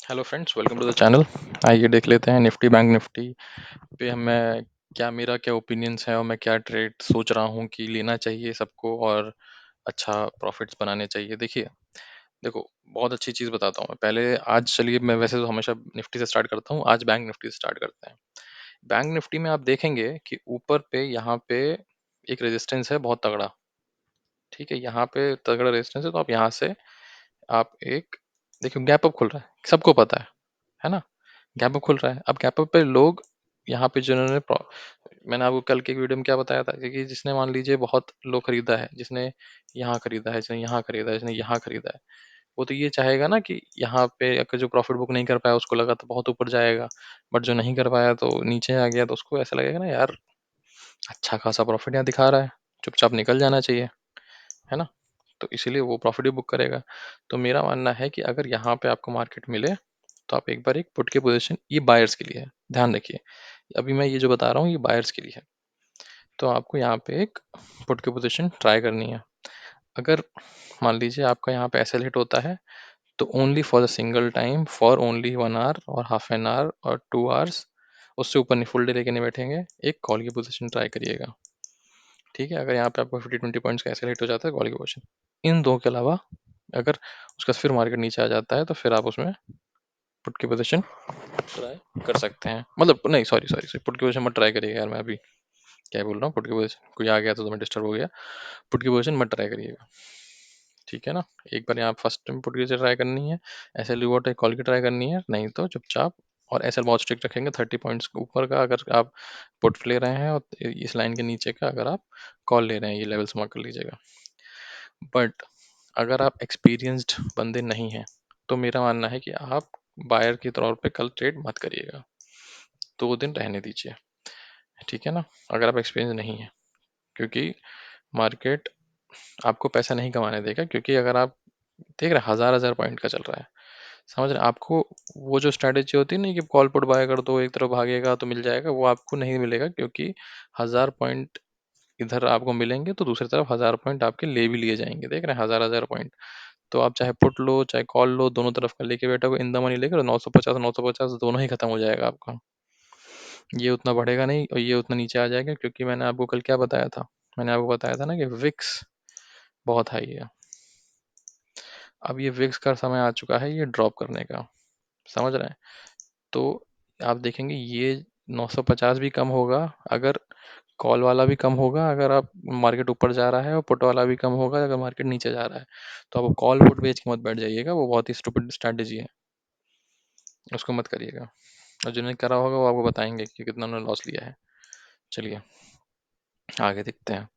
Hello friends, welcome to the channel. आइए देख लेते हैं निफ्टी बैंक निफ्टी पे मैं क्या मेरा क्या ओपिनियंस है और मैं क्या ट्रेड सोच रहा हूँ कि लेना चाहिए सबको और अच्छा प्रॉफिट्स बनाने चाहिए। देखिए, देखो, बहुत अच्छी चीज़ बताता हूँ मैं। पहले आज चलिए, मैं वैसे तो हमेशा निफ्टी से स्टार्ट करता हूँ, आज बैंक निफ्टी से स्टार्ट करते हैं। बैंक निफ्टी में आप देखेंगे कि ऊपर पे यहाँ पे एक रेजिस्टेंस है बहुत तगड़ा। ठीक है, यहाँ पे तगड़ा रेजिस्टेंस है, तो आप यहाँ से आप एक देखो, गैप अप खुल रहा है, सबको पता है ना? गैप अप खुल रहा है। अब गैप अप पे लोग यहाँ पे जिन्होंने मैंने आपको कल के वीडियो में क्या बताया था कि जिसने मान लीजिए बहुत लो खरीदा है, जिसने यहाँ खरीदा है, जिसने यहाँ खरीदा है, जिसने यहाँ खरीदा है, वो तो ये चाहेगा ना कि यहाँ पे अगर जो प्रॉफिट बुक नहीं कर पाया उसको लगा तो बहुत ऊपर जाएगा, बट जो नहीं कर पाया तो नीचे आ गया, तो उसको ऐसा लगेगा ना, यार अच्छा खासा प्रॉफिट यहाँ दिखा रहा है, चुपचाप निकल जाना चाहिए, है ना? तो इसीलिए वो प्रॉफिट भी बुक करेगा। तो मेरा मानना है कि अगर यहाँ पे आपको मार्केट मिले तो आप एक बार एक पुट की पोजीशन, ये बायर्स के लिए है, ध्यान रखिए। अभी मैं ये जो बता रहा हूँ ये बायर्स के लिए है। तो आपको यहाँ पे एक पुट की पोजीशन ट्राई करनी है। अगर मान लीजिए आपका यहाँ पे एसएल हिट होता है, तो only for the single time, for only 1 hour और हाफ एन आवर और 2 आवर्स, उससे ऊपर नहीं, फुल डे लेके नहीं बैठेंगे, एक कॉल की पोजीशन ट्राई करिएगा। ठीक है, अगर यहाँ पे आपको 50-20 पॉइंट्स का ऐसे हिट हो जाता है, कॉल की पोजीशन। इन दो के अलावा अगर उसका फिर मार्केट नीचे आ जाता है तो फिर आप उसमें पुट की पोजीशन ट्राई कर सकते हैं। मतलब नहीं, सॉरी सॉरी सॉरी, पुट की पोजीशन मत ट्राई करिएगा यार, मैं अभी क्या बोल रहा हूँ, पुट की पोजीशन कोई आ गया तो मैं डिस्टर्ब हो गया। पुट की पोजीशन मत ट्राई करिएगा, ठीक है ना? एक बार यहाँ फर्स्ट टाइम पुट की ट्राई करनी है, ऐसे लिवर्ट कॉल की ट्राई करनी है, नहीं तो चुपचाप। और ऐसे बहुत स्ट्रिक्ट रखेंगे, 30 पॉइंट्स के ऊपर का अगर आप पुट ले रहे हैं और इस लाइन के नीचे का अगर आप कॉल ले रहे हैं, ये लेवल्स मार्क कर लीजिएगा। बट अगर आप एक्सपीरियंस्ड बंदे नहीं हैं तो मेरा मानना है कि आप बायर के तौर पे कल ट्रेड मत करिएगा, 2 दिन रहने दीजिए, ठीक है ना? अगर आप एक्सपीरियंस नहीं है, क्योंकि मार्केट आपको पैसा नहीं कमाने देगा। क्योंकि अगर आप देख रहे हैं, हजार हजार पॉइंट का चल रहा है, समझ रहे हैं? आपको वो जो स्ट्रैटेजी होती है ना कि कॉल पुट बाय कर दो, एक तरफ भागेगा तो मिल जाएगा, वो आपको नहीं मिलेगा। क्योंकि 1000 पॉइंट इधर आपको मिलेंगे तो दूसरी तरफ 1000 पॉइंट आपके ले भी लिए जाएंगे। देख रहे हैं, हजार हजार पॉइंट। तो आप चाहे पुट लो चाहे कॉल लो, दोनों तरफ का लेके बैठोगे, इन द मनी लेकर 950 दोनों ही खत्म हो जाएगा आपका। ये उतना बढ़ेगा नहीं और ये उतना नीचे आ जाएगा, क्योंकि मैंने आपको कल क्या बताया था? मैंने आपको बताया था ना कि विक्स बहुत हाई है। अब ये विक्स का समय आ चुका है ये ड्रॉप करने का, समझ रहे हैं? तो आप देखेंगे ये 950 भी कम होगा अगर कॉल वाला भी कम होगा, अगर आप मार्केट ऊपर जा रहा है, और पुट वाला भी कम होगा अगर मार्केट नीचे जा रहा है। तो आप कॉल पुट बेच के मत बैठ जाइएगा, वो बहुत ही स्टूपिड स्ट्रैटेजी है, उसको मत करिएगा। और जिन्होंने करा होगा वो आपको बताएंगे कि कितना उन्होंने लॉस लिया है। चलिए आगे देखते हैं,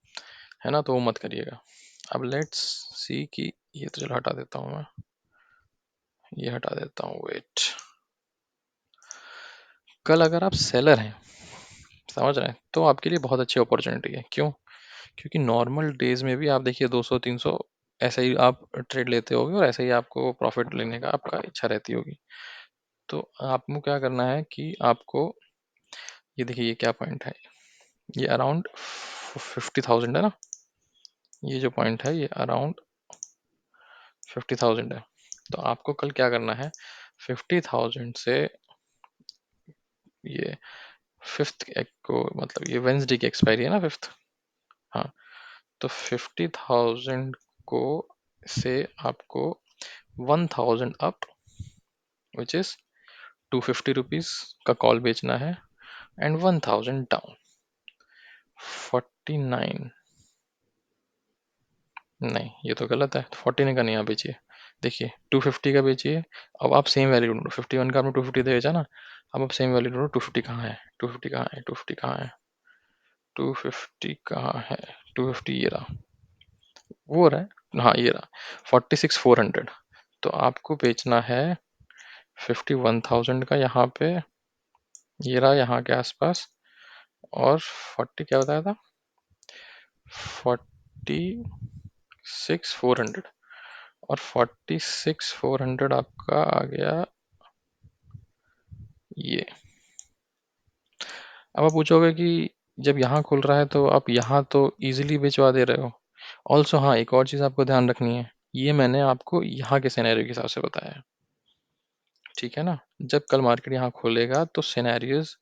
है ना? तो वो मत करिएगा। अब लेट्स सी कि ये तो चलो हटा देता हूँ मैं, ये हटा देता हूँ, वेट। कल अगर आप सेलर हैं, समझ रहे हैं, तो आपके लिए बहुत अच्छी अपॉर्चुनिटी है। क्यों? क्योंकि नॉर्मल डेज में भी आप देखिए 200-300 ऐसे ही आप ट्रेड लेते होगे, और ऐसे ही आपको प्रॉफिट लेने का आपका इच्छा रहती होगी। तो आपको क्या करना है कि आपको ये देखिए, ये क्या पॉइंट है, ये अराउंड 50,000 है ना? ये जो पॉइंट है ये अराउंड 50,000 है। तो आपको कल क्या करना है, 50,000 से ये फिफ्थ को, मतलब ये वेंसडे की एक्सपायरी है ना, फिफ्थ। हाँ, तो 50,000 को से आपको 1,000 अप, विच इज 250 रुपीज का कॉल बेचना है, एंड 1,000 डाउन, 49। नहीं, ये तो गलत है, 49 का नहीं आप बेचिए, देखिए 250 का बेचिए। अब आप सेम वैल्यू ढूंढो, 51 का आपने 250 दे बेचा ना, अब आप सेम वैल्यू ढूंढो, 250 कहाँ है, 250 कहाँ है, 250 कहाँ है, 250 कहाँ है, 250 ये रहा, वो रहा, हाँ ये रहा, 46,400। तो आपको बेचना है 51,000 का यहाँ पे, ये रहा यहाँ के आसपास, और 40 क्या बताया था, 46,400, और 46,400 आपका आ गया ये। अब आप पूछोगे कि जब यहाँ खुल रहा है तो आप यहाँ तो इजीली बेचवा दे रहे हो। ऑल्सो हाँ, एक और चीज़ आपको ध्यान रखनी है, ये मैंने आपको यहाँ के सिनेरियो के हिसाब से बताया है, ठीक है ना? जब कल मार्केट यहाँ खोलेगा तो सिनेरियोज़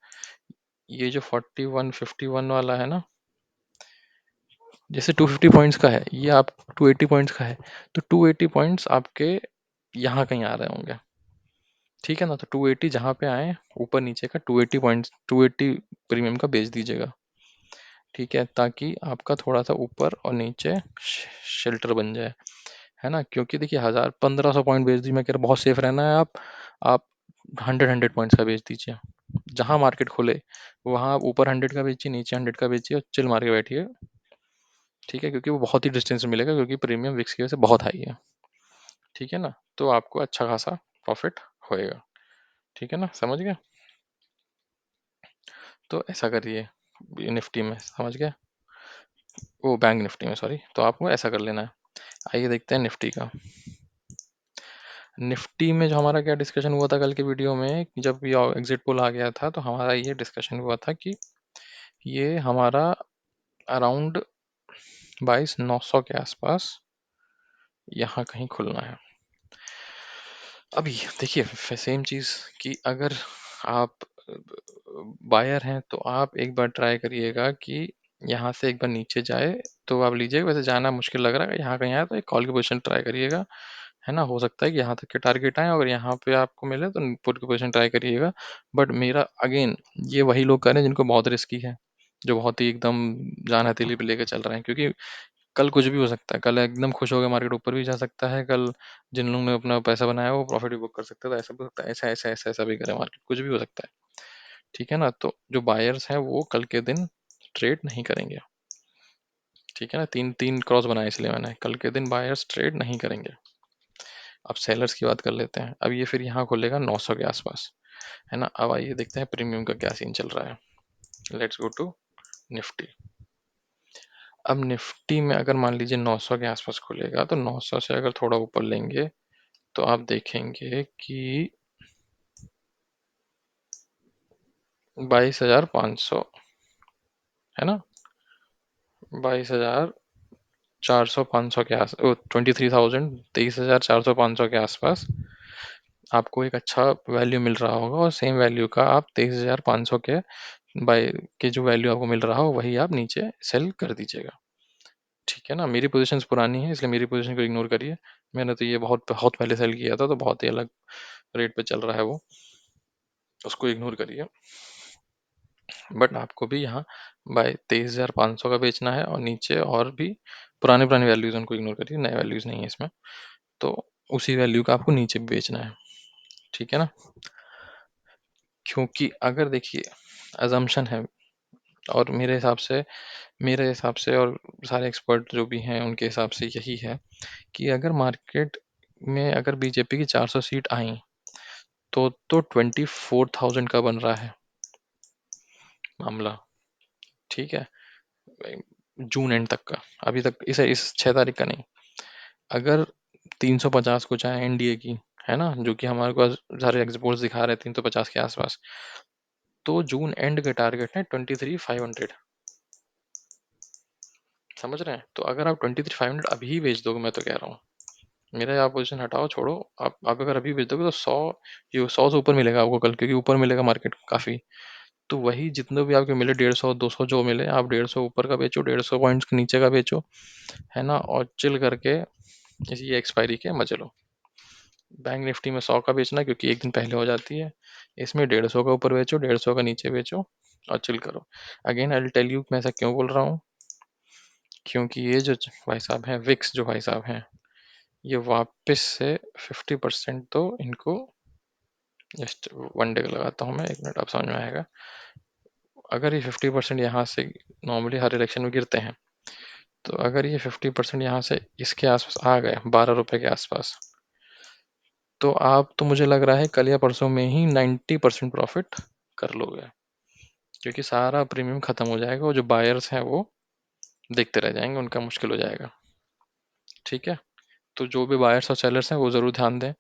ये जो 4151 वाला है ना, जैसे 250 पॉइंट्स का है, ये आप 280 पॉइंट्स का है, तो 280 पॉइंट्स आपके यहाँ कहीं आ रहे होंगे। ठीक है ना? तो 280 जहाँ पे आए, ऊपर नीचे का 280 पॉइंट्स 280 प्रीमियम का बेच दीजिएगा। ठीक है? ताकि आपका थोड़ा-सा ऊपर और नीचे शेल्टर बन जाए, है ना? क्योंकि देखिए 1000 1500 पॉइंट बेच दी, मैं कह रहा बहुत सेफ रहना है आप 100 पॉइंट्स का बेच दीजिए। जहाँ मार्केट खुले, वहाँ आप ऊपर 100 का बेचिए, नीचे 100 का बेचिए और चिल मार के बैठिए। ठीक है? क्योंकि वो बहुत ही डिस्टेंस में मिलेगा, क्योंकि प्रीमियम विक्स की वजह से बहुत हाई है। ठीक है ना? तो आपको अच्छा खासा प्रॉफिट होएगा। ठीक है ना? समझ गए? तो ऐसा करिए, निफ्टी में, समझ गए? वो बैंक निफ्टी में, सॉरी। तो आपको ऐसा कर लेना है। आइए देखते हैं निफ्टी का। निफ्टी में जो हमारा क्या डिस्कशन हुआ था कल के वीडियो में, जब ये एग्जिट पोल आ गया था, तो हमारा ये डिस्कशन हुआ था कि ये हमारा अराउंड 22,900 के आसपास यहाँ कहीं खुलना है। अभी देखिए सेम चीज़ कि अगर आप बायर हैं तो आप एक बार ट्राई करिएगा कि यहाँ से एक बार नीचे जाए तो आप लीजिएगा। वैसे जाना मुश्किल लग रहा है, यहाँ कहीं आए तो एक कॉल की पोजीशन ट्राई करिएगा, है ना? हो सकता है कि यहाँ तक के टारगेट आए, अगर यहाँ पे आपको मिले तो पुट की पोजीशन ट्राई करिएगा। बट मेरा अगेन, ये वही लोग कर रहे हैं जिनको बहुत रिस्की है, जो बहुत ही एकदम जान हथेली पे लेके चल रहे हैं, क्योंकि कल कुछ भी हो सकता है। कल एकदम खुश हो गया, मार्केट ऊपर भी जा सकता है। कल जिन लोगों ने अपना पैसा बनाया वो प्रॉफिट भी बुक कर सकता है। तो ऐसा भी हो सकता है, ऐसा भी करे मार्केट, कुछ भी हो सकता है। ठीक है ना? तो जो बायर्स हैं वो कल के दिन ट्रेड नहीं करेंगे। ठीक है ना? तीन तीन क्रॉस बनाए इसलिए मैंने, कल के दिन बायर्स ट्रेड नहीं करेंगे। अब सेलर्स की बात कर लेते हैं। अब ये फिर यहाँ खोलेगा 900 के आसपास, है ना? अब आइए देखते हैं प्रीमियम का क्या सीन चल रहा है। Let's go to Nifty. अब निफ्टी में अगर मान लीजिए 900 के आसपास खुलेगा, तो 900 से अगर थोड़ा ऊपर लेंगे तो आप देखेंगे कि 22,500, है ना? 22,400 500 के आस 23,000 23,400 500 के आसपास आपको एक अच्छा वैल्यू मिल रहा होगा, और सेम वैल्यू का आप 23,500 के बाय के जो वैल्यू आपको मिल रहा हो वही आप नीचे सेल कर दीजिएगा। ठीक है ना? मेरी पोजीशंस पुरानी है, इसलिए मेरी पोजीशन को इग्नोर करिए। मैंने तो ये बहुत बहुत पहले सेल किया था, तो बहुत ही अलग रेट पे चल रहा है वो, उसको इग्नोर करिए। बट आपको भी यहाँ बाय 23,500 का बेचना है, और नीचे और भी पुराने पुराने वैल्यूज उनको इग्नोर करिए, नए वैल्यूज नहीं है इसमें। तो उसी वैल्यू का आपको नीचे भी बेचना है। ठीक है ना? क्योंकि अगर देखिए अजम्पशन है, और मेरे हिसाब से और सारे एक्सपर्ट जो भी हैं उनके हिसाब से यही है कि अगर मार्केट में अगर बीजेपी की 400 सीट आई, तो 24,000 का बन रहा है मामला। ठीक है? जून एंड तक का, अभी तक इस 6 तारीख का नहीं। अगर 350 कुछ आए एनडीए की, है ना, जो कि हमारे पास सारे एग्जिपोर्ट्स दिखा रहे हैं 350 के आसपास, तो जून एंड के टारगेट है 23,500। समझ रहे हैं? तो अगर आप 23,500 अभी ही बेच दोगे, मैं तो कह रहा हूँ, मेरा आप पोजीशन हटाओ, छोड़ो, आप अगर अभी बेच दोगे तो 100, ये 100 से ऊपर मिलेगा आपको कल, क्योंकि ऊपर मिलेगा मार्केट काफ़ी। तो वही जितने भी आपके मिले 150 200 जो मिले, आप 150 ऊपर का बेचो, 150 पॉइंट्स के नीचे का बेचो, है ना, और चिल करके इसी एक्सपायरी के मजे लो। बैंक निफ्टी में 100 का बेचना, क्योंकि एक दिन पहले हो जाती है। इसमें 150 का ऊपर बेचो, 150 का नीचे बेचो, और चिल करो। Again I will tell you मैं ऐसा क्यों बोल रहा हूँ, क्योंकि ये जो भाई साहब हैं, विक्स जो भाई साहब हैं, ये वापस से 50% तो इनको, जस्ट वन डे लगाता हूँ मैं, 1 मिनट, आप समझ में आएगा। अगर ये 50% यहाँ से, नॉर्मली हर इलेक्शन में गिरते हैं, तो अगर ये 50% यहाँ से इसके आसपास आ गए, 12 रुपए के आसपास, तो आप, तो मुझे लग रहा है कल या परसों में ही 90% प्रॉफिट कर लोगे, क्योंकि सारा प्रीमियम खत्म हो जाएगा, और जो बायर्स हैं वो देखते रह जाएंगे, उनका मुश्किल हो जाएगा। ठीक है? तो जो भी बायर्स और सेलर्स हैं वो ज़रूर ध्यान दें,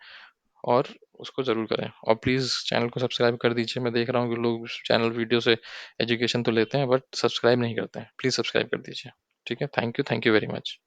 और उसको ज़रूर करें, और प्लीज़ चैनल को सब्सक्राइब कर दीजिए। मैं देख रहा हूँ कि लोग चैनल वीडियो से एजुकेशन तो लेते हैं, बट सब्सक्राइब नहीं करते हैं। प्लीज़ सब्सक्राइब कर दीजिए। ठीक है? Thank you very much.